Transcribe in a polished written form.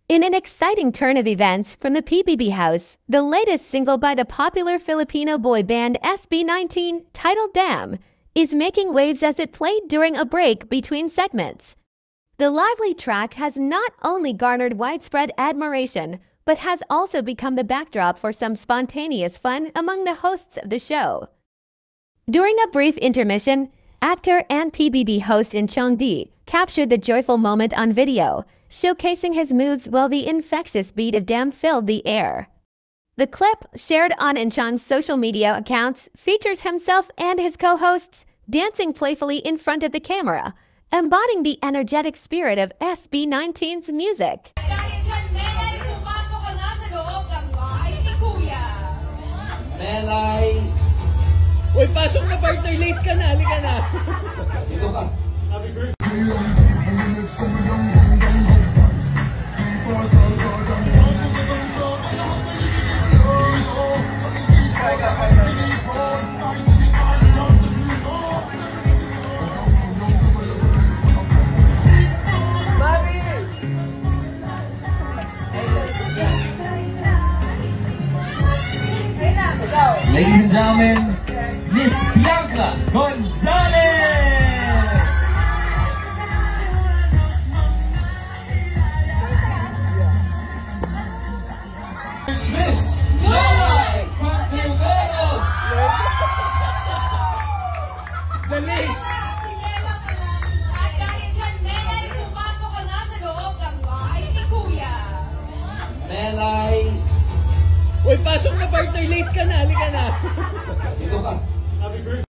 In an exciting turn of events from the PBB house, the latest single by the popular Filipino boy band SB19, titled Damn, is making waves as it played during a break between segments. The lively track has not only garnered widespread admiration, but has also become the backdrop for some spontaneous fun among the hosts of the show. During a brief intermission, actor and PBB host Inchong D captured the joyful moment on video, showcasing his moods while the infectious beat of Damn filled the air. The clip, shared on Inchong's social media accounts, features himself and his co-hosts dancing playfully in front of the camera, embodying the energetic spirit of SB19's music. Melay! Uy, pasok na partner, late ka na, halika na. Dito ka. Happy birthday. Ladies and gentlemen, Miss Bianca Gonzalez! Miss Melay Contiveros! Dali! At dahil dyan, Melay, pumasok ka na sa loob ng bahay ni Kuya. Melay! Uy, pasok na partner, late ka na, halika na. Dito ka. Happy birthday.